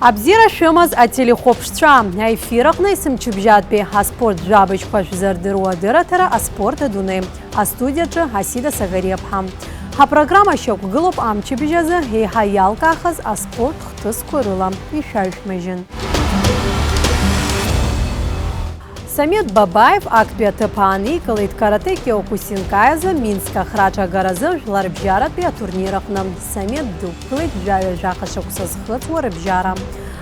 Абзира шымыз ателехопшча, эфирақны сымчубжат бе аспорт жабыч қашвзардыруа дыратара аспорт адуны. А студиячы Асида Сагарепхам. А программа шок гылоп амчубжазы и хаялкахаз аспорт хтыс көрылам и шайшмежин. Самет Бабаев актуэты паны кылыт карате кеокусинкайза Минска храча гаразы жларбжара пе турнирахнам. Самет дук кылыт жаве жахашоксыз хыц варбжара.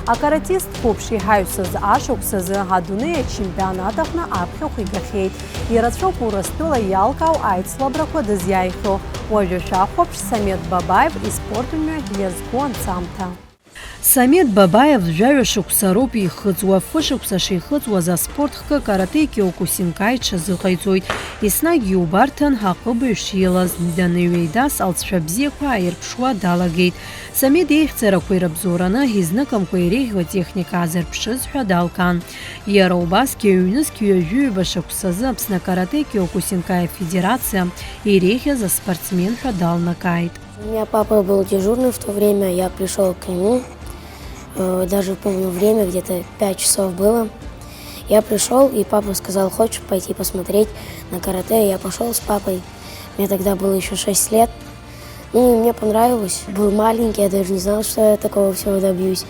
А каратист копши хайусыз ашоксызы адуны чемпионатахна апхёх игахейт. И радшоп урастыла ялкау айцлабрако дызяйхо. Ожи шахопш Самет Бабаев и спортуме езгон самта. Самет Бабаев жаве шоксароп и хыцуа фышокса шихыцуа за спорт хка карате кеокусинкайча зыхайцойт. И снаги убартан хакыбы шилаз данывейдас алцшабзеква айрпшуа далагейт. Самет эйхцера койрабзорана хизнакам койрейхва техника азерпшыз хадалкан. Яра убас кеюныз кеюжуеба шоксазы апсна карате кеокусинкая федерация и рейхя за спортсмен хадал накайт. У меня папа был дежурный в то время, я пришел к нему, даже помню время, где-то 5 часов было. Я пришел, и папа сказал: хочешь пойти посмотреть на карате? Я пошел с папой, мне тогда было еще 6 лет. Ну и мне понравилось, был маленький, я даже не знал, что я такого всего добьюсь.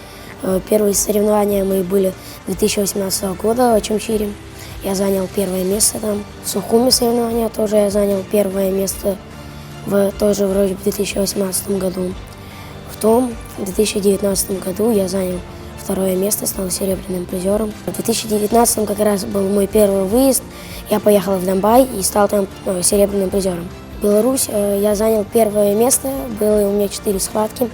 Первые соревнования мои были 2018 года в Очамчире, я занял первое место там. В Сухуми соревнования тоже я занял первое место. Тоже вроде в 2018 году. В 2019 году я занял второе место, стал серебряным призером. В 2019 как раз был мой первый выезд. Я поехал в Донбай и стал там серебряным призером. В Беларусь я занял первое место, было у меня 4 схватки.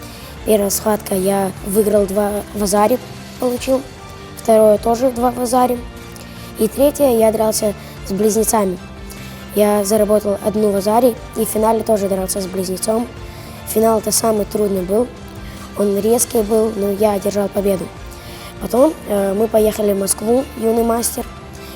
Первая схватка я выиграл 2 в азаре, получил. Второе тоже 2 в азаре. И третье я дрался с близнецами. Я заработал 1 в азаре и в финале тоже дрался с близнецом. Финал-то самый трудный был, он резкий был, но я одержал победу. Потом мы поехали в Москву, юный мастер,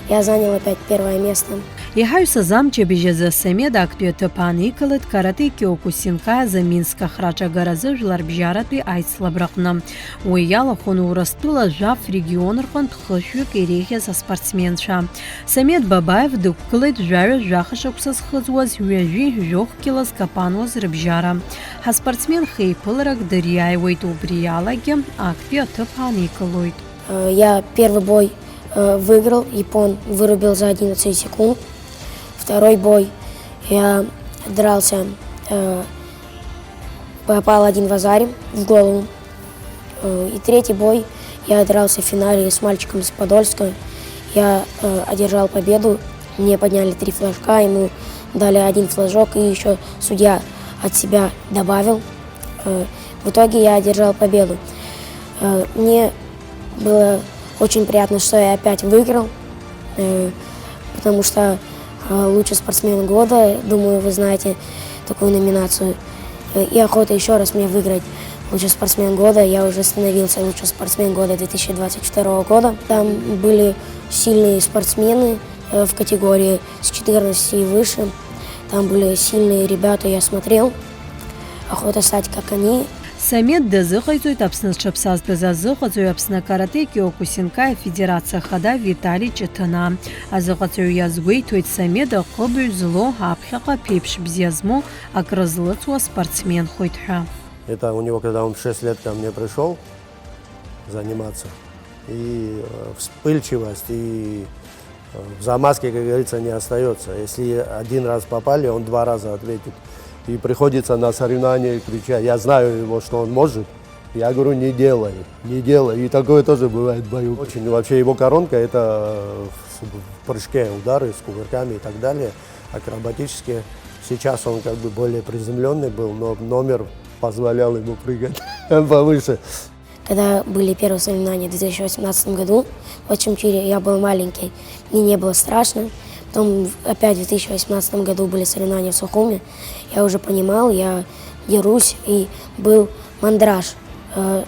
я занял опять первое место. И хайуса замче бежеза Самеда актуэты паны кылыт карате кеокусинкая за Минска храча гаразы жларбжараты айцлабрахна. Уяла хону урастыла жав регионырхан тхышвик и рейхе за спортсменша. Самет Бабаев дук кылыт жаве жахашоксыз хызуаз юэжи жох килас капануаз рыбжара. А спортсмен хейпылырак дыряйвайт убриялаге актуэты паны кылыт. Я первый бой выиграл, япон вырубил за 11 секунд. Второй бой я дрался, попал 1 в азаре в голову. И третий бой я дрался в финале с мальчиком из Подольска. Я одержал победу, мне подняли 3 флажка, ему дали 1 флажок, и еще судья от себя добавил. В итоге я одержал победу. Мне было очень приятно, что я опять выиграл, потому что лучший спортсмен года, думаю, вы знаете такую номинацию. И охота еще раз мне выиграть лучший спортсмен года. Я уже становился лучшим спортсмен года 2022 года. Там были сильные спортсмены в категории с 14 и выше. Там были сильные ребята, я смотрел. Охота стать как они. Самет дезыхайзует апсны чапсаз дезазыхайзует апсны карате кеокусинкая федерация хада Виталий Четана. Азыхайзует язгуйтует Самеда кобю зло апхяка пепш бзязму акразлыцуа спортсмен хойтха. Это у него, когда он в 6 лет ко мне пришел заниматься. И вспыльчивость, и в замазке, как говорится, не остается. Если 1 раз попали, он 2 раза ответит. И приходится на соревнования кричать: я знаю его, что он может. Я говорю: не делай, не делай. И такое тоже бывает в бою. Очень вообще его коронка — это в прыжке удары с кувырками и так далее, акробатические. Сейчас он как бы более приземленный был, но номер позволял ему прыгать повыше. Когда были первые соревнования в 2018 году в Очамчире, я был маленький, мне не было страшно. Потом опять в 2018 году были соревнования в Сухуми. Я уже понимал, я дерусь, и был мандраж.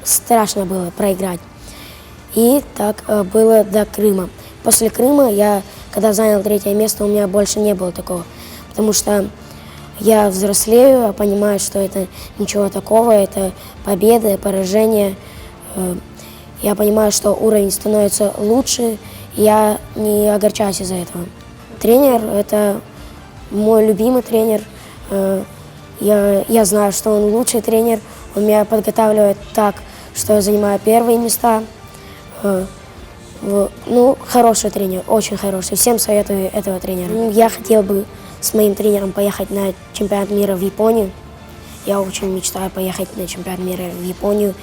Страшно было проиграть. И так было до Крыма. После Крыма я, когда занял 3-е место, у меня больше не было такого. Потому что я взрослею, понимаю, что это ничего такого, это победа, поражение. я понимаю, что уровень становится лучше, и я не огорчаюсь из-за этого. Тренер – это мой любимый тренер. Я знаю, что он лучший тренер. Он меня подготавливает так, что я занимаю первые места. Ну, хороший тренер, очень хороший. Всем советую этого тренера. Я хотел бы с моим тренером поехать на чемпионат мира в Японию. Я очень мечтаю поехать на чемпионат мира в Японию.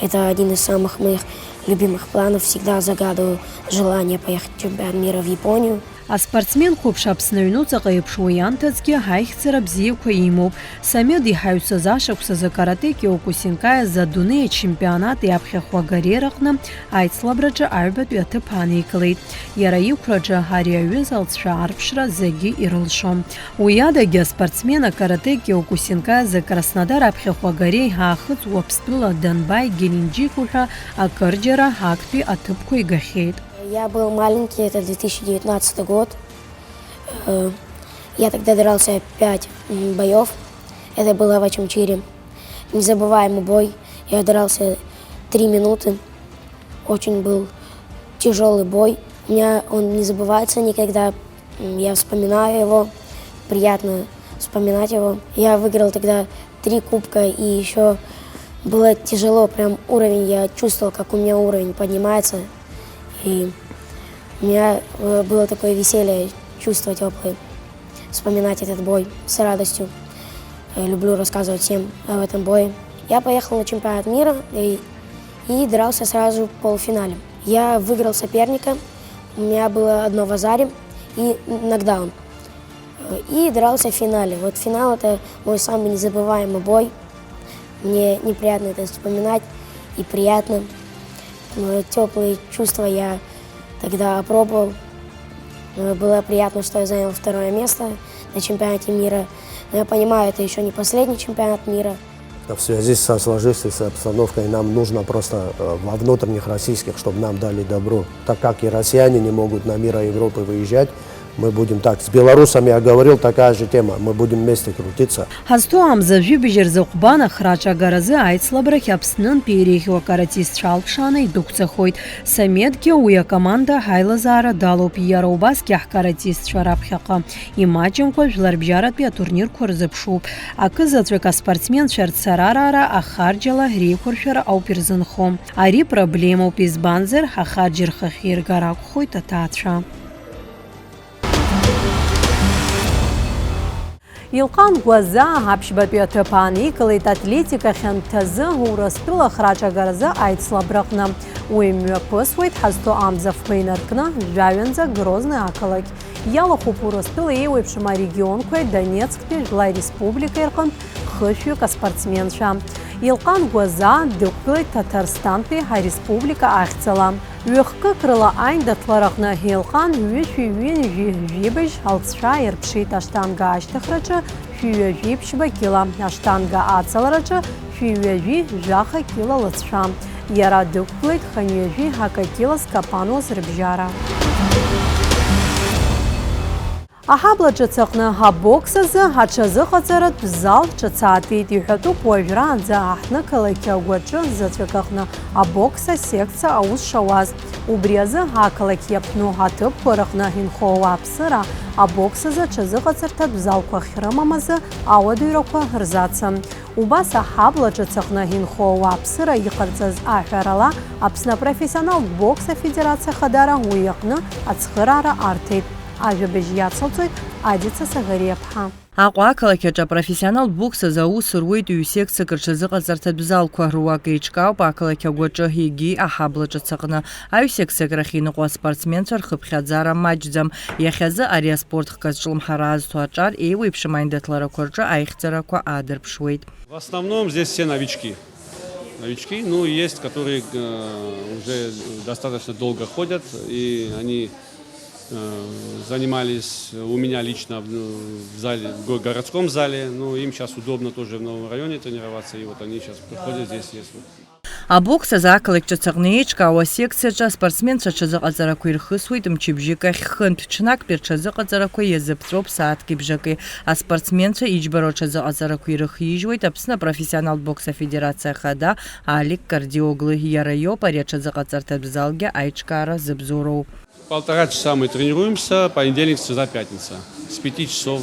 Это один из самых моих любимых планов. Всегда загадываю желание поехать на чемпионат мира в Японию. А спортсмен хәыԥшаԥсны заҟаиԥшуа иамҭацгьы ҳаихьӡара бзиақәа имоуп. Самед иҳаҩсыз ашықәсазы карате Киокусинкаиз адунеи ачемпионат иаԥхьахә агареира аҟны аицлабраҿы аҩбатәи аҭыԥ ааникылеит. Иара иқәраҿы ари аҩыза алҵшәа аарԥшра зегьы ирылшом. Уи адагьы аспортсмен акарате Киокусинкаиз Краснодар аԥхьахә агареи ҳаахыҵуа Ԥстәыла, Данбаи, Геленџик уҳәа акырџьара актәи аҭыԥқәа игахьеит. Я был маленький, это 2019 год. Я тогда дрался 5 боев. Это было в Очамчире. Незабываемый бой. Я дрался 3 минуты. Очень был тяжелый бой. У меня он не забывается никогда. Я вспоминаю его. Приятно вспоминать его. Я выиграл тогда 3 кубка, и еще было тяжело. Прям уровень, я чувствовал, как у меня уровень поднимается. И у меня было такое веселье, чувство теплое, вспоминать этот бой с радостью. Я люблю рассказывать всем об этом бое. Я поехал на чемпионат мира и дрался сразу в полуфинале. Я выиграл соперника, у меня было одно в азаре и нокдаун. И дрался в финале. Вот финал – это мой самый незабываемый бой. Мне неприятно это вспоминать и приятно. Теплые чувства я тогда опробовал. Было приятно, что я занял 2 место на чемпионате мира. Но я понимаю, это еще не последний чемпионат мира. В связи со сложившейся обстановкой нам нужно просто во внутренних российских, чтобы нам дали добро. Так как и россияне не могут на мира Европы выезжать, мы будем так. С белорусами я говорил, такая же тема. Мы будем вместе крутиться. Ҳазҭоу амзажәи зыҟәбан ахраҿ агаразы аицлабрахь Аԥснынтәи иреиӷьу акаратист шалԥшаана идәықәҵахоит. Самедгьы уи акоманда ҳаилазаара далоуп. Иара убасгьы ҳкаратистцәа раԥхьаҟа имаҷымкәа жәларбжьаратәи атурнирқәа рзыԥшуп. Акызаҵәык аспортсменцәа рцарарара ахарџьала реиқәыршәара ауп ирзынхо. Ари проблемоуп, избанзар ҳахарџь рхахь иргар акәхоит аҭаацәа. Илҟан Гәаза аԥшьбатәи аҭыԥ ааникылеит атлетика хьанҭазы Урыстәыла ахраҿ агаразы аицлабраҟны. Уи мҩаԥысуеит Ҳазҭоу амза-фқәа инаркны жәаҩанӡа Грозный ақалақь. Иалахәуп Урыстәыла еиуеиԥшым арегионқәеи Донецктәи Жәлаи Республикеи рҟынтә хышәҩык аспортсменцәа. Илҟан Гәаза дықәгылеит Ҭаҭарстантәи Ҳареспублика ахьӡала. Ҩыхкык рыла аиндаҭлара аҟны Илҟан ҩышәи-ҩынҩажәи алҵшәа ирԥшит. Аштанга ашьҭыхраҿы шәи-ҩажәи-ԥшьба кила, аштанга аҵалараҿы шәи-ҩажәи жәаха кила лыҵшәа. Иара дықәгылеит хынҩажәи ҳакакила Скапануаз рыбжьара. Аҳабла ҿыц аҟны абокс азы аҽазыҟаҵаратә зал ҿыц-аатит. Иҳәатәуп уажәраанӡа аҳҭнықалақь агәаҿы заҵәык аҟны абокс асекциа аус шауаз. Убри азы ақалақь иаԥну аҭыԥқәа рыҟны инхо ауааԥсыра абокс азы аҽазыҟаҵарҭатә залқәа ахьрымам азы ауадаҩрақәа рзацым. Убас аҳабла ҿыц аҟны инхо ауааԥсыра иҟарҵаз аҳәарала Аԥсны апрофессионалтә бокс афедерациа хадара уи аҟны ацхыраара арҭеит. Ажәабжь иацылҵоит Адица Саӷариаԥҳа. Аҟәа ақалақьаҿы апрофессионалтә бокс азы аус руеит ҩ-секциак рҽазыҟаҵарҭатә залқәа. Руак еиҿкаауп ақалақь агәаҿы егьи аҳабла ҿыц аҟны. Аҩ-секциак рахь иныҟәо аспортсменцәа рхыԥхьаӡара маҷӡам. Иахьазы ари аспорт хказҿлымҳара азҭо аҿар еиуеиԥшым аиндаҭларақәа рҿы аихьӡарақәа аадырԥшуеит. В основном здесь все новички. Новички, ну есть, которые уже достаточно долго ходят, и они занимались у меня лично в зале, в городском зале, но им сейчас удобно тоже в новом районе тренироваться, и вот они сейчас приходят здесь. Абокс азакалыкча цагнеичкауа секцияча спортсменцәа ҽазыҟаҵарақәа ирхысуеит мчыбжьык ахь хынтә ҽнак рҽазыҟаҵарақәа иазыԥҵәоуп сааҭки бжаки. Аспортсменцәа иџьбароу ҽазыҟаҵарақәа ирыхижьуеит Аԥсны апрофессионалтә бокс афедерациа хада Алик Кардиоглы. Иара иоуп ари аҽазыҟаҵарҭатә залгьы аиҿкаара зыбзоуроу. 1,5 часа мы тренируемся, понедельник, среда, пятница. С 5 часов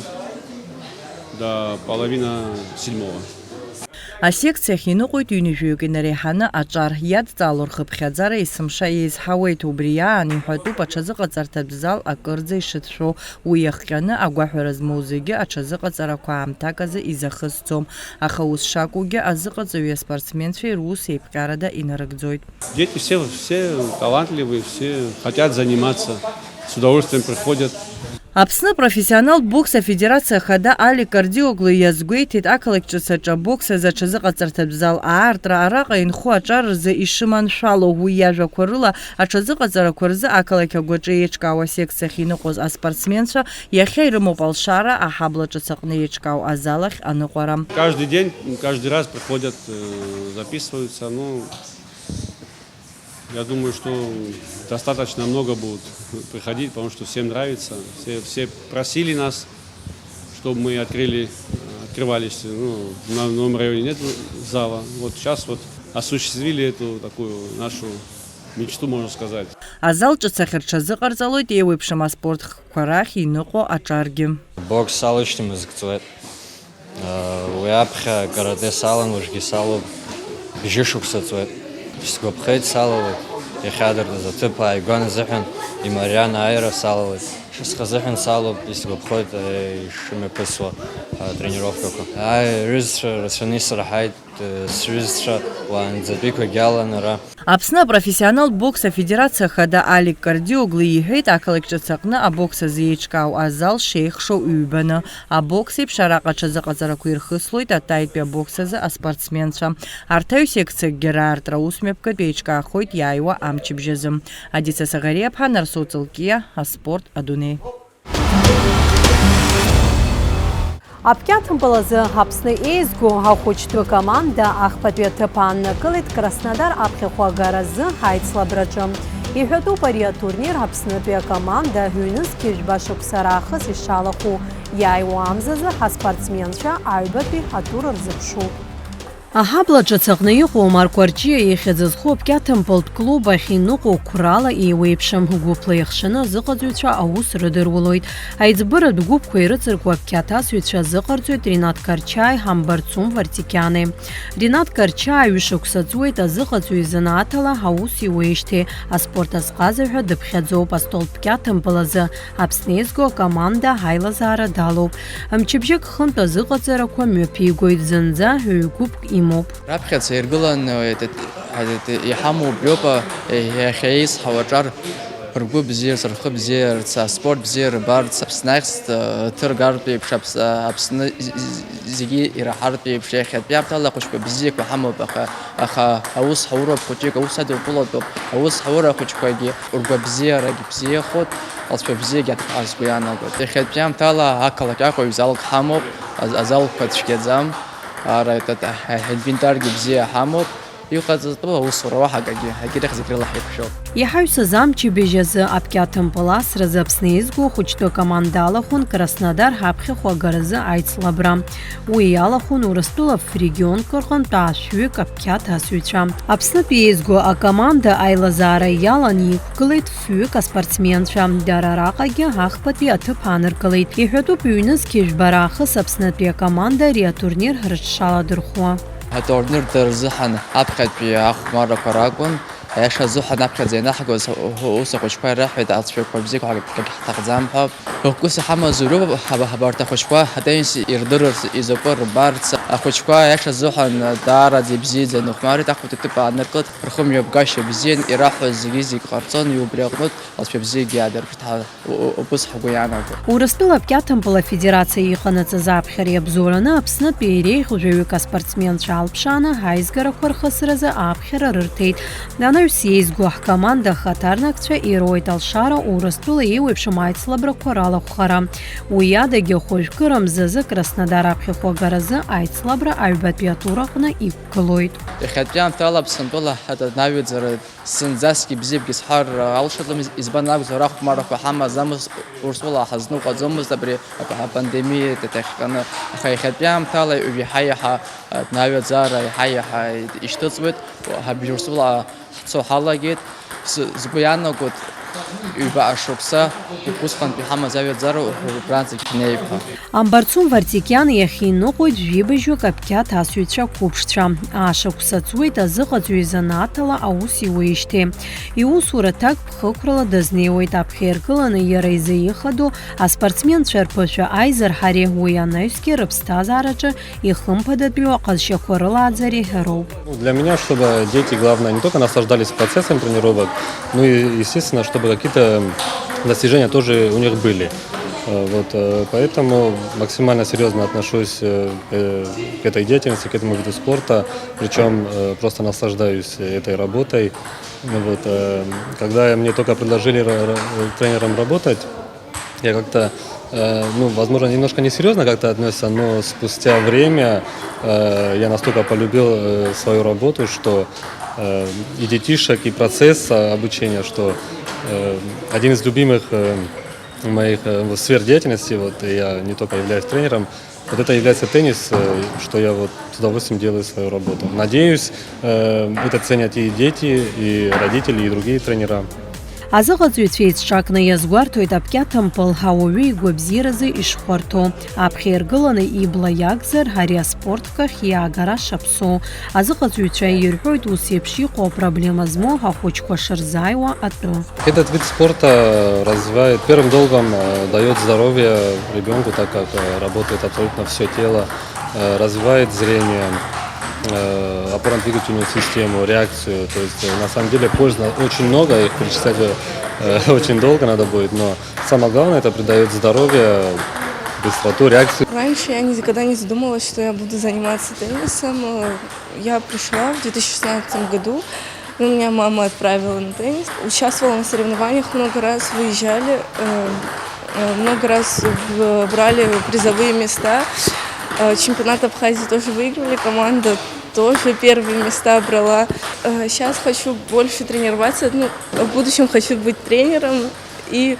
до половины 7. Асекциахь иныҟәоит ҩынҩажәаҩык инареиҳаны аҿар иадҵаало рхыԥхьаӡара есымша еизҳауеит. Убри аан иҳәатәуп аҽазыҟаҵарҭатә зал акырӡа ишыҭшәо. Уи иахҟьаны агәаҳәара змоу зегьы аҽазыҟаҵарақәа аамҭак азы изахысӡом. Аха ус шакәугьы азыҟаҵаҩи аспортсменцәеи рус еиԥҟьарада инарыгӡоит. Дети все талантливые, все хотят заниматься, с удовольствием приходят. Аԥсны апрофессионалтә бокс афедерациа хада Алик Кардиоглы иазгәеиҭеит ақалақь ҿыц аҿы абокс азы аҽазыҟаҵарҭатә зал аартра араҟа инхо аҿар рзы ишыманшәало. Уи иажәақәа рыла аҽазыҟаҵарақәа рзы ақалақь агәаҿы еиҿкаауа секциахь иныҟәоз аспортсменцәа иахьа ирымоуп алшара аҳабла ҿыц аҟны еиҿкаау азал ахь аныҟәара. Каждый день, каждый раз приходят, записываются. Я думаю, что достаточно много будут приходить, потому что всем нравится. Все просили нас, чтобы мы открывались. На новом районе нет зала. Вот сейчас осуществили эту такую нашу мечту, можно сказать. Азал ҿыц ахь рҽазыҟарҵалоит еиуеиԥшым аспортқәа рахь иныҟәо аҿаргьы. Бокс салышьҭым зыгӡуеит. Уи аԥхьа карате салан, уажәгьы салоуп, бжьы шықәса ҵуеит. Сгәаԥхеит салалеит, иахьадыртыз аҭыԥ ааигәан азыҳәан имариан ааира салалеит. Шысхазыҳәан салоуп, исгәаԥхоит ишымҩаԥысуа атренировкақәа. Рҩызцәа рацәаны исырҳаит, сҩызцәа уаанӡатәиқәагьы алан ара. Аԥсны апрофессионалтә бокс афедерациа хада Алик Кардиоглы иҳәеит ақалақь ҿыц аҟны абокс азы еиҿкаау азал шеихшоу ҩбаны. Абокс еиԥш араҟа аҽазыҟаҵарақәа ирхыслоит атаитәи абокс азы аспортсменцәа. Арҭ аҩсекциакгьы раартра усмҩаԥгатә еиҿкаахоит иааиуа амчыбжь азы. Адица Сагариаԥҳа, Нарсоу Ҵылкиа, аспорт адунеи. Аԥкьаҭымпыл азы Аԥсны еизго ахәыҷтәы команда ахԥатәи аҭыԥ ааннакылеит Краснодар аԥхьахә агаразы аицлабраҿы. Иҳәатәуп ари атурнир Аԥснытәи акоманда ҩнызқьыжәба шықәса раахыс ишалахәу. Иааиуа амзазы ҳаспортсменцәа аҩбатәи атур рзыԥшуп. Аҳабла ҿыц аҟны иҟоу Маркәарҷиа иахьӡ зху Аԥкьаҭымпылтә клуб ахь иныҟәо қәрала еиуеиԥшым. Гәыԥла иахшаны азыҟаҵаҩцәа аус рыдыруалоит. Аиҵбыратә гәыԥқәа ирыҵыркуа Аԥкьаҭ-асҩцәа азыҟарҵоит Ринат Карчаи, Ҳамбарцум Вартикиани. Ринат Карчаи ҩышықәса ҵуеит азыҟаҵаҩ занааҭала аус иуеижьҭеи. Аспорт азҟазаҳәа дыԥхьаӡоуп. Астол Ԥкьаҭымпыл азы Аԥсны еизго акоманда аилазаара далоуп. Мчыбжьык хынтә азыҟаҵарақәа мҩаԥигоит. Зынӡа ҩ-гәыԥк имоуп. Раԥхьаӡа иргылан иҳамоуп иоуп иахьа еизҳау аҿар ргәы бзиарц, рхы бзиарц, аспорт бзиа рбарц, Аԥсны ахьӡ ҭыргартә еиԥш, Аԥсны зегьы ираҳартә еиԥш иахьатәи аамҭала ахәыҷқәа бзиақәа ҳамоуп, аха аус ҳаура хәыҷык, аус адукылатәуп, аус ҳаура хәыҷқәагьы ргәабзиарагьы бзиахоит, алҵшәа бзиагьы азгәы иаанагоит. Иахьатәи аамҭала ақалақь аҟаҩ залк ҳамоуп, азалқәа цәгьаӡам, аинвентаргьы бзиа ҳамоуп. Иҟаҵатәу аусура уаҳагагьы агьирах зегь рыла ҳаиқәшәоуп. Иҳаҩсыз амчыбжь азы Аԥкьаҭымпыл асразы Аԥсны еизго хәыҷтәы акоманда алахәын Краснодар ҳаԥхьахә агаразы аицлабра. Уи иалахәын Урыстәылатә регионқәа рҟынтә аашәҩык Аԥкьаҭ асыҩцәа. Аԥснытәи еизго акоманда аилазаара иалан иқәгылеит фҩык аспортсменцәа. Дара араҟагьы ахԥатәи аҭыԥ ааныркылеит. Иҳәатәуп ҩнызқьыжәба раахыс Аԥснытәи акоманда ари атурнир рыҽшаладырхәуа. Атурнир дырзыҳан аԥхьатәи ахәмаррақәа ракәын. Аиаша азыҳәан аԥхьаӡа ианаҳгоз ус ахәыҷқәа ираҳәеит алҵшәақәа бзиақәа ҳҭахӡам ҳәа. Ҳәыс иҳамаз роуп абарҭ ахәыҷқәа ҳадаҩс ирдырырц, изакәы рбарц. Ахәыҷқәа аиаша азыҳәан даараӡа ибзиаӡан ихәмарит, ахԥатәи аҭыԥ ааныркылт. Рхымҩаԥгашьа бзиан, ираҳәоз зегьы ҟарҵон, убри аҟнытә алҵшәа бзиагьы аадыркит убыс ҳгәы иаанагоит. Урыстәыла Аԥкьаҭымпыл афедерациа иҟанаҵаз аԥхьара иабзоураны Аԥснытәи иреиӷьу жәаҩык аспортсменцәа алԥшааны ҳаизгарақәа рхысразы аԥхьара рырҭеит. Аҩс еизго ҳкоманда ахаҭарнакцәа ироуит Алшара Урыстәыла еиуеиԥшым аицлабрақәа ралахәхара. Уи адагьы хәажәкыра мзазы Краснодар аԥхьахә агаразы аицлабра аҩбатәи атур аҟны иқәгылоит. Иахьатәи аамҭала Аԥсынтәыла ҳаҭанаҩаӡара зынӡаск ибзиабгьы исҳәар алшаӡом, избан акәзар ахәмаррақәа ҳамаӡамыз, Урыстәыла ҳазныҟәаӡомызт абри апандемиа иахҟьаны. Аха иахьатәи аамҭала иаҳа-иаҳа аҭнаҩаӡара иаҳа-иаҳа ишьҭыҵуеит, Урыстәыла ҳцо ҳалагеит, згәы иаанагоит ҩбаҟа шықәса усҟантәи ҳамаз аҩаӡара убранӡагь ҳнеип ҳәа. Амбарцун Вартикиан иахьиныҟәоит жәибажәык аԥқьаҭ асҩцәа қәыԥшцәа. Аашықәса ҵуеит азыҟаҵәҩ изанаҭала аус иуеижьҭеи. Иусура ҭак ԥхықәрала дызнеиуеит аԥхьа иргыланы иара изы ихадоу аспортсменцәа рԥышәа аизырҳари уи анаҩсгьы рыԥсҭазаараҿы ихымԥадатәиу аҟазшьақәа рылааӡари роуп. Для меня, чтобы дети, главное, не только наслаждались процессом тренировок, но и, естественно, чтобы какие-то достижения тоже у них были. Вот, поэтому максимально серьезно отношусь к этой деятельности, к этому виду спорта, причем просто наслаждаюсь этой работой. Вот, когда мне только предложили тренером работать, я как-то, возможно, немножко несерьезно как-то отнесся, но спустя время я настолько полюбил свою работу, что и детишек, и процесс обучения, что один из любимых моих сфер деятельности, вот я не только являюсь тренером, вот это является теннис, что я вот с удовольствием делаю свою работу. Надеюсь, это ценят и дети, и родители, и другие тренера. Азыҟаҵәҩцәа еицҿакны иазгәарҭоит аԥкьаҭампыл ауаҩы игәабзиаразы ишхәарҭоу. Аԥхьа иргыланы ибла иакзар ари аспорт ахь иаагара шаԥсоу. Азыҟаҵәҩцәа ирҳәоит ус еиԥш иҟоу апроблема змоу ахәыҷқәа шырзааиуа атәы. Этот вид спорта развивает, первым долгом дает здоровье ребенку, так как работает абсолютно все тело, развивает зрение, опорно-двигательную систему, реакцию. То есть на самом деле пользы очень много, их перечислять очень долго надо будет, но самое главное, это придает здоровье, быстроту, реакцию. Раньше я никогда не задумывалась, что я буду заниматься теннисом. Я пришла в 2016 году, меня мама отправила на теннис. Участвовала на соревнованиях много раз, выезжали, много раз брали призовые места. Чемпионат Абхазии тоже выигрывали, команда тоже первые места брала. Сейчас хочу больше тренироваться, в будущем хочу быть тренером и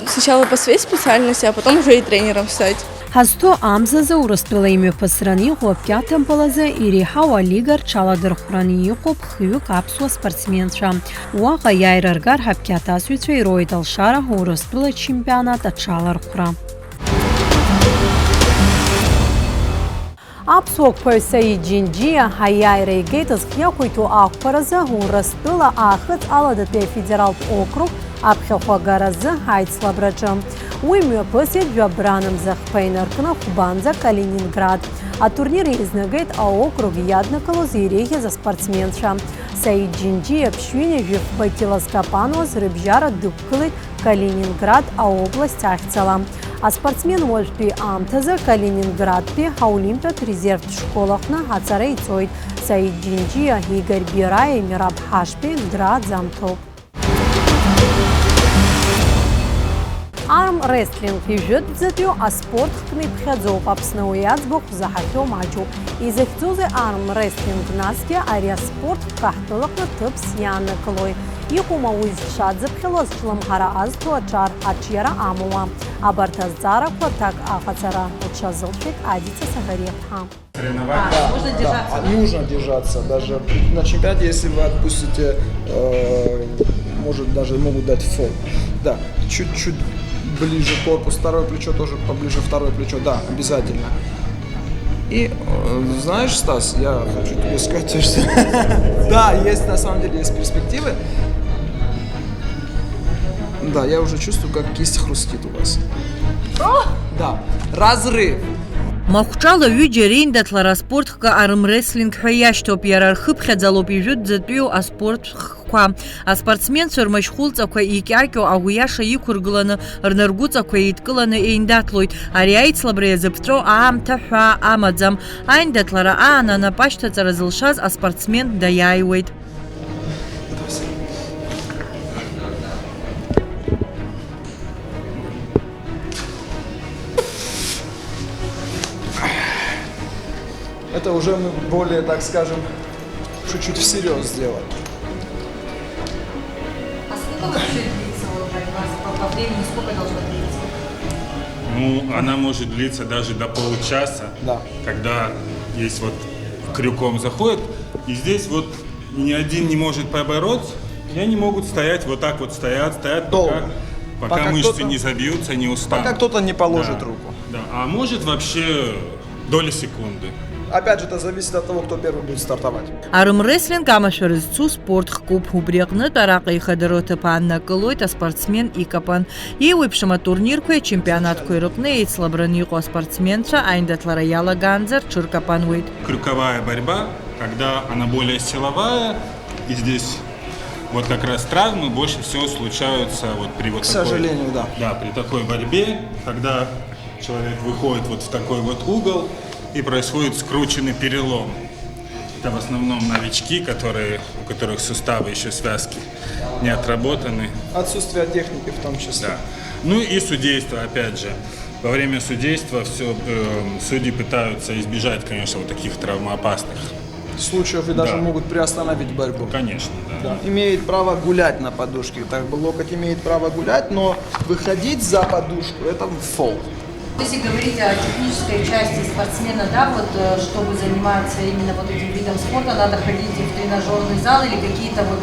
сначала по своей специальности, а потом уже и тренером стать. Ҳазҭо амзазы Урыстәыла имҩаԥысраны иҟоу аԥкьаҭампылазы иреиҳау алига рҽаладырхәраны иҟоуп хҩык аԥсуа спортсменцәа. Уаҟа иааирыргар ҳаԥкьаҭ асҩцәа ироуит Алшара Урыстәыла чемпионат аҽалархәра. Аԥсуақәа Саид Џьинџьиа аиааира игеит зхиақәиҭу ақәԥаразы Урыстәыла аахыҵ аладатәи афедералтә округ аԥхьахә агаразы аицлабраҿы. Уи мҩаԥысит жәабранымзахԥа инаркны Хәбанӡа Калининград. Атурнир еизнагеит аокруг иаднакылоз иреиӷьыз аспортсменцәа. Саид Џьинџьиа ԥшьҩыни жәафба телескопануаз рыбжьара дықәгылеит Калининград аобласть ахьӡала. Аспортсмен уажәтәи аамҭазы Калининградтәи аолимпиатә резервтә школаҟны ацара ицоит. Саид Џьинџьиа, Игорь Бираи, Мираб Ҳашби драӡамҭоуп. Арм рестлинг ижәытәӡатәиу аспорт хкны иԥхьаӡоуп Аԥсны уи аӡбахә заҳахьоу маҷуп. Изахьӡузеи арм рестлинг насгьы ари аспорт ҳкаҳҭәылаҟны ҭыԥс иааннакылоит. Иҟоума уи зҽадзыԥхьало зҿлымҳара азҭо аҿар, аҿиара амоуа. Абарҭ азҵаарақәа ҭак аҟаҵара рҽазылшәеит Адица Сагариаԥҳа. Нужно держаться. Даже на чемпионате, если вы отпустите, может даже могут дать фол. Да, чуть-чуть ближе корпус, второе плечо тоже поближе, второе плечо, да, обязательно. И знаешь, Стас, я хочу тебе сказать, что да, есть на самом деле есть перспективы. Да, я уже чувствую, как кисть хрустит у вас. Да, разрыв. Махәҿала ҩыџьа реиндаҭлара аспортхка армреслинг ҳәа иашьҭоуп, иара рхыԥхьаӡалоуп ижәытәӡатәиу аспорт хкқәа. Аспортсменцәа рмашьхәылҵақәа икьакьо аӷәиаша иқәыргыланы, рнаргәыҵақәа еидкыланы еиндаҭлоит. Ари аицлабра иазыԥҵәо аамҭа ҳәаа амаӡам. Аиндаҭлара аан анапы ашьҭаҵара зылшаз аспортсмен даиааиуеит. Это уже мы более, так скажем, чуть-чуть всерьез сделали. А сколько вообще длится борьба? По времени сколько должно длиться? Ну, она может длиться даже до получаса, Да. когда есть вот крюком заходит, и здесь вот ни один не может побороть, и они могут стоять, вот так вот стоят, Долго. пока мышцы не забьются, не устанут. Пока кто-то не положит Да, руку. Да, а может вообще доли секунды. Опять же, это зависит от того, кто первый будет стартовать. Армрестлинг амашварызцу спорт хкуп хубрекны тараყი ხედროთი პანაკლოით спортсмен იკапан იუიფშმა турнирქვე чемпионатქვე რყნე იცლაბრან იყო спортсменша айндатлара ялаганзер чуркапануит. Крюковая борьба, когда она более силовая, и здесь вот как раз травмы больше всего случаются вот при вот К такой, сожалению, да. Да, при такой борьбе, когда человек выходит вот в такой вот угол и происходит скрученный перелом. Это в основном новички, у которых суставы еще связки не отработаны. Отсутствие техники в том числе. Да. Ну и судейство, опять же. Во время судейства судьи пытаются избежать, конечно, вот таких травмоопасных. Случаев и даже Да. могут приостановить борьбу. Конечно, да. Да. Имеет право гулять на подушке. Так бы локоть имеет право гулять, но выходить за подушку – это фол. Если говорить о технической части спортсмена, да, вот чтобы заниматься именно вот этим видом спорта, надо ходить в тренажерный зал или какие-то вот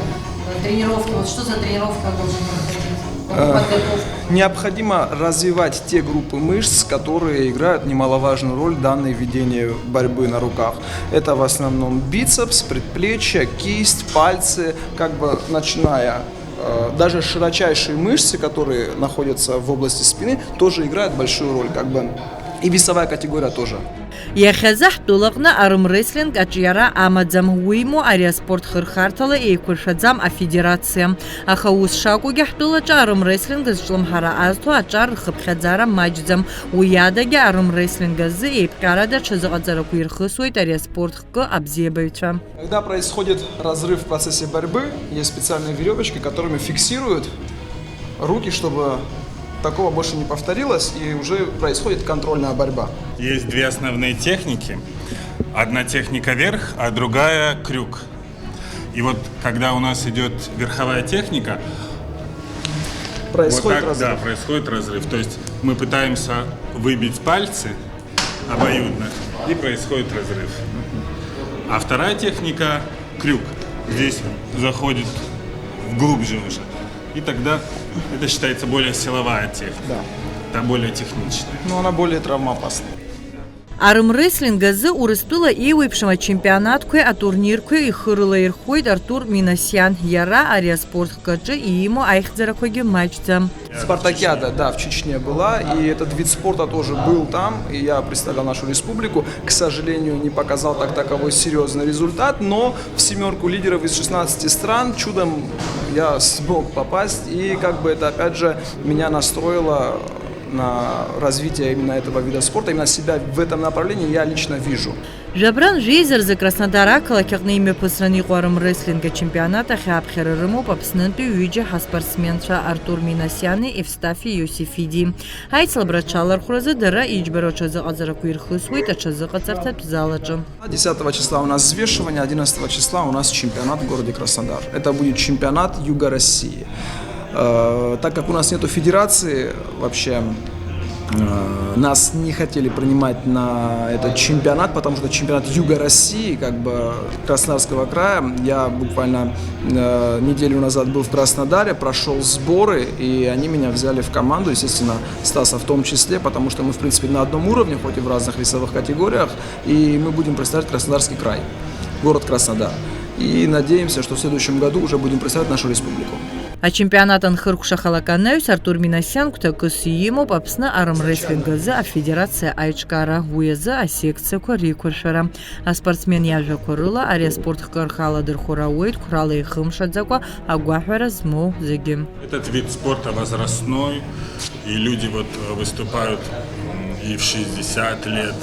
тренировки, вот что за тренировка он должен проходить? Подготовка. Необходимо развивать те группы мышц, которые играют немаловажную роль в данной ведении борьбы на руках. Это в основном бицепс, предплечья, кисть, пальцы, как бы начиная даже широчайшие мышцы, которые находятся в области спины, тоже играют большую роль, как бы и весовая категория тоже. Яхазах тулакна армрестлинг ачияра амадзам уйму ария спорт хырхартала эйкуршадзам а федерация. Ахаус шаку гяхтулача армрестлинг зчламхара азту ачар хыпхадзара маджзам. Уядаги армрестлинга зы эйпкарада чазагадзара куирхысует ария спорт хка абзебайча. Когда происходит разрыв в процессе борьбы, есть специальные веревочки, которыми фиксируют руки, чтобы такого больше не повторилось, и уже происходит контрольная борьба. Есть две основные техники. Одна техника вверх, а другая крюк. И вот когда у нас идет верховая техника, Происходит вот так, разрыв. да, происходит разрыв. То есть мы пытаемся выбить пальцы обоюдно, и происходит разрыв. А вторая техника крюк. Здесь заходит глубже уже. И тогда это считается более силовая техника. Да. Это более техничная. Но она более травмоопасна. Армрестлинга зы урыстула иуипшма чемпионаткwe а турниркwe ихырыла ирхойд Артур Минасян. Яра ария спорт хкачы и ему айхдзаракоги матчзам. Спартакиада, да, в Чечне была, и этот вид спорта тоже был там, и я представлял нашу республику. К сожалению, не показал таковой серьезный результат, но в семерку лидеров из 16 стран чудом я смог попасть, и как бы это опять же меня настроило на развитие именно этого вида спорта, именно себя в этом направлении я лично вижу. Жабран Жейзер за Краснодара калакягны имя посрани қуарым рестлинга чемпионата хабхеры рыму попснынты үйджі спортсменша Артур Минасяны и Евстафий Йосифиди. Айцл брачалар хуразы дыра ичберочазы азыраку ирхысует, ачазы қацартат залачы. 10 числа у нас взвешивание, 11 числа у нас чемпионат в городе Краснодар. Это будет чемпионат Юга России. Так как у нас нету федерации, вообще нас не хотели принимать на этот чемпионат, потому что чемпионат Юга России, как бы Краснодарского края. Я буквально неделю назад был в Краснодаре, прошел сборы, и они меня взяли в команду, естественно, Стаса в том числе, потому что мы, в принципе, на одном уровне, хоть и в разных весовых категориях, и мы будем представлять Краснодарский край, город Краснодар. И надеемся, что в следующем году уже будем представлять нашу республику. А чемпионатан хыркуша халаканнаюс Артур Минасян кутакысы ему попсна армрестлинга за а федерация айчкара уеза а секция коррикуршара. А спортсмен яжа корыла ария спорт кархала дырхура уйт курала и хымшадзаква а гуахвара змо зегим. Этот вид спорта возрастной, и люди вот выступают и в 60 лет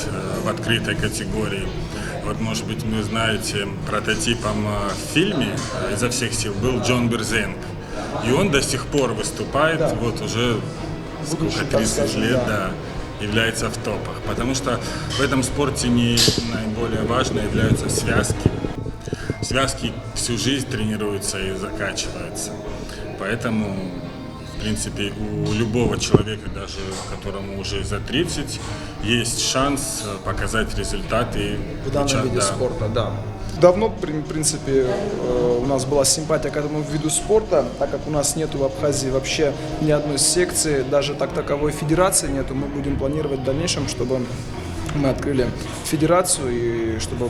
в открытой категории. Вот, может быть, вы знаете, прототипом в фильме «Изо всех сил» был Джон Берзенк. И он до сих пор выступает, да. Вот уже сколько, 30 лет, да. является в топах, потому что в этом спорте не наиболее важно являются связки. Связки всю жизнь тренируются и закачиваются, поэтому, в принципе, у любого человека, даже которому уже за 30, есть шанс показать результаты в данном виде спорта, да. Давно, в принципе, у нас была симпатия к этому виду спорта, так как у нас нету в Абхазии вообще ни одной секции, даже таковой федерации нету, мы будем планировать в дальнейшем, чтобы мы открыли федерацию и чтобы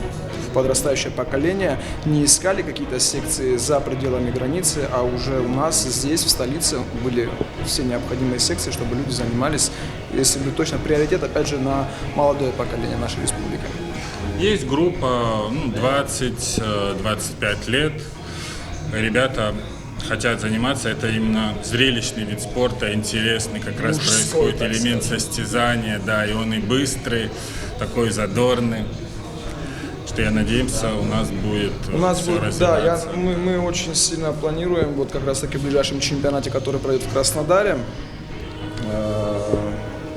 подрастающее поколение не искали какие-то секции за пределами границы, а уже у нас здесь, в столице, были все необходимые секции, чтобы люди занимались, если бы точно приоритет, опять же, на молодое поколение нашей республики. Есть группа 20-25 лет, ребята хотят заниматься, это именно зрелищный вид спорта, интересный, как раз происходит элемент состязания, да, и он и быстрый, такой задорный, что я надеемся, у нас будет развиваться. Да, мы очень сильно планируем, вот как раз таки в ближайшем чемпионате, который пройдет в Краснодаре,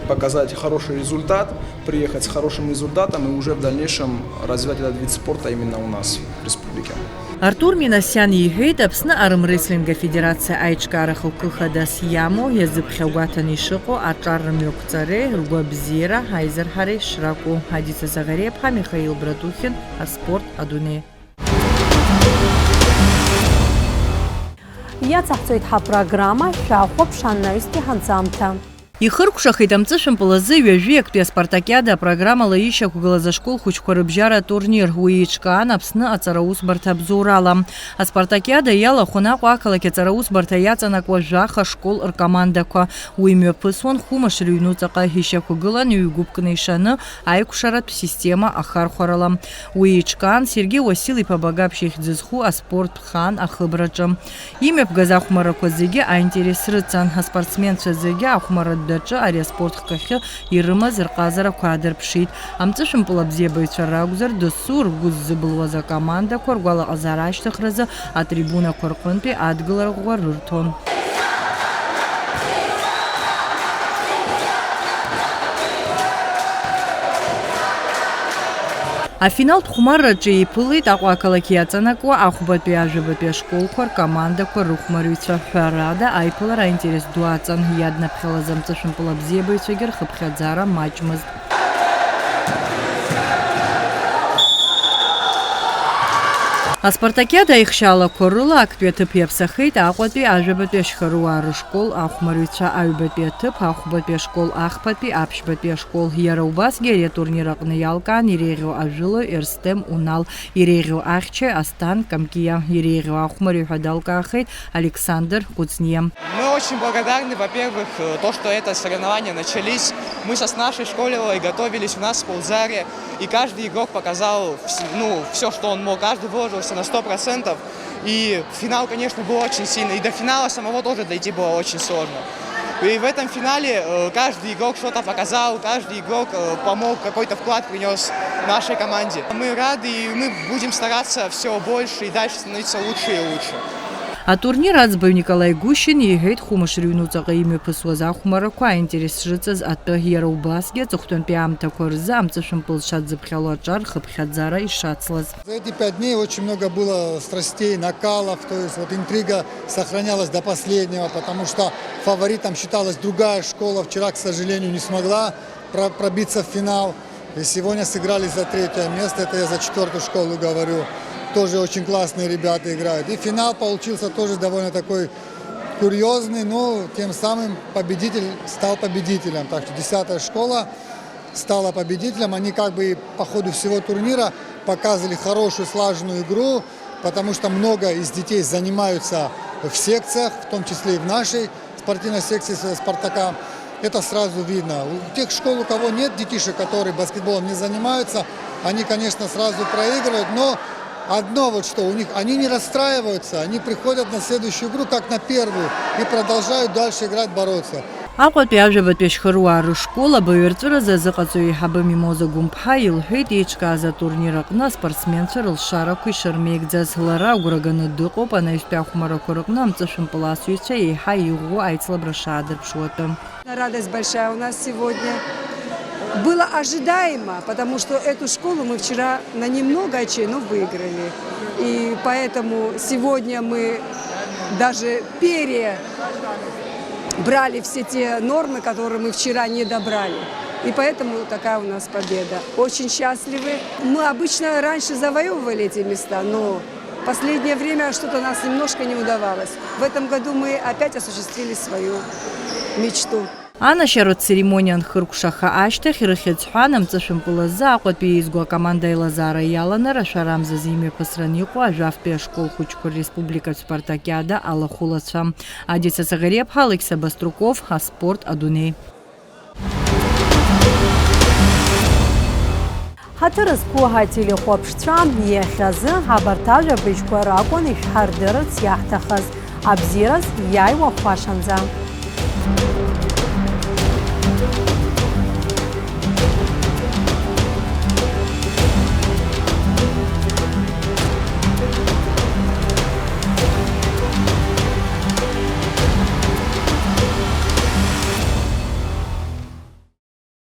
показать хороший результат, приехать с хорошим результатом и уже в дальнейшем развивать этот вид спорта именно у нас в республике. Артур Минасян иҳәит Аԥсны армреслинг афедерациа аиҿкаарахь лкылхадас иамоу иазыԥхьагәаҭаны ишыҟоу аҿар рымҩақәҵареи ргәабзиара аизырҳареи шракәу. Ҳадица Загариаԥҳа, Михаил Братухин, аспорт адунеи. Иацаҳҵоит ҳапрограмма шәаахәа ԥшаннаҩстәи ҳанҵамҭа. Ихыркәшахеит амҵышәымпыл азы ҩажәи актәи аспартакиада апрограммала ишьақәгылаз ашкол хәыҷқәа рыбжьара турнир. Уи еиҿкаан Аԥсны аҵараусбарҭа абзоурала. Аспартакиада иалахәын Аҟәа ақалақь аҵараусбарҭа иаҵанакуа жәаха ашкол ркомандақәа. Уи мҩаԥысуан Хәымаш рыҩнуҵаҟа ишьақәгылан ҩ-гәыԥкны ишаны аиқәшаратә система ахархәарала. Уи еиҿкаан Сергеи Уасил-иԥа Багаԥшь ихьӡ зху аспорт хан ахыбраҿы. Имҩаԥгаз ахәмарақәа зегьы аинтерес рыҵан. Аспортсменцәа зегьы ахәмаратә ари аспорт хкахьы ирымаз рҟазарақәа аадырԥшит. Амҵышәымпыл абзиабаҩцәа ракәзар, дасу ргәы ззыбылуаз акомандақәа ргәалаҟазаара ашьҭыхразы атрибунақәа рҟынтәи адгылара рырҭон. Афиналтә хәмарраҿы иԥылеит Аҟәа ақалақь иаҵанакуа ахәбатәи ажәабатәи ашколқәа ркомандақәа рыхәмарыҩцәа. Ҳәарада аиԥылара аинтерес ду аҵан. Иаднаԥхьалаз амҵышәымпыл абзиабаҩцәагьы рхыԥхьаӡара маҷмызт. Аспартакиада аихшьаалақәа рыла актәи аҭыԥ иаԥсахеит Аҟәатәи ажәабатәи ашьхаруаа рышкол ахәмарыҩцәа, аҩбатәи аҭыԥ, ахәбатәи ашкол ахԥатәи, аԥшьбатәи ашкол. Иара убасгьы ари атурнир аҟны иалкаан иреиӷьу ажәылаҩ Ерстем Унал, иреиӷьу ахьчаҩ Астан Камкиа, иреиӷьу ахәмариҩ ҳәа далкаахеит Александр Куцниа. Мы очень благодарны, во-первых, то, что это соревнования начались. Мы с нашей школой готовились у нас в спортзале, и каждый игрок показал все, что он мог, каждый выложился на 100%. И финал, конечно, был очень сильный. И до финала самого тоже дойти было очень сложно. И в этом финале каждый игрок что-то показал, каждый игрок помог, какой-то вклад принес нашей команде. Мы рады, и мы будем стараться все больше и дальше становиться лучше и лучше. Атурнир аӡбаҩ Николаи Гущин иҳәеит Хәымаш рыҩнуҵаҟа имҩаԥысуаз ахәмарақәа аинтерес шрыҵаз атәы. Иара убасгьы аҵыхәтәантәи аамҭақәа рзы амҵышәымпыл шадзыԥхьало аҿар рхыԥхьаӡара ишацлаз. За эти 5 дней очень много было страстей, накалов, то есть вот интрига сохранялась до последнего, потому что фаворитом считалась другая школа. Вчера, к сожалению, не смогла пробиться в финал. И сегодня сыграли за 3-е место, это я за 4-ю школу говорю. Тоже очень классные ребята играют. И финал получился тоже довольно такой курьезный, но тем самым победитель стал победителем. Так что 10-я школа стала победителем. Они как бы по ходу всего турнира показывали хорошую слаженную игру, потому что много из детей занимаются в секциях, в том числе и в нашей спортивной секции «Спартака». Это сразу видно. У тех школ, у кого нет детишек, которые баскетболом не занимаются, они, конечно, сразу проигрывают, но одно вот что, у них они не расстраиваются, они приходят на следующую игру, как на первую, и продолжают дальше играть, бороться. Аҟәатәи ажәабатәи ашьхаруаа рышкол абаҩырҵәыразы азыҟаҵаҩ еиҳабы Мимоза Гәымԥҳа илҳәеит еиҿкааз атурнир аҟны аспортсменцәа рылшарақәа ишырмеигӡаз. Лара агәра ганы дыҟоуп анаҩстәи ахәмарақәа рыҟны амҵышәымпыл асыҩцәа еиҳа иӷәӷәоу аицлабра шаадырԥшуа атәы. Радость большая у нас сегодня. было ожидаемо, потому что эту школу мы вчера на немного очей, но выиграли. И поэтому сегодня мы даже перебрали все те нормы, которые мы вчера не добрали. И поэтому такая у нас победа. Очень счастливы. Мы обычно раньше завоевывали эти места, но в последнее время что-то нас немножко не удавалось. В этом году мы опять осуществили свою мечту. Ана шерот церемониян хыркушаха аштах ирхецханам цашымпылыза акъотпиизгуа команда Лазара Яланара шарамза зиме пасраниqu ажавпе школ хучкур республика спартакиада алахулацва. Адица Сагарепха, Алексей Баструков, Спорт Адуней. Hatırız kuha telexopştram yexazı habertaja bejkorakon işhardırıts yaxtaxız abziras yay ve xoşanza.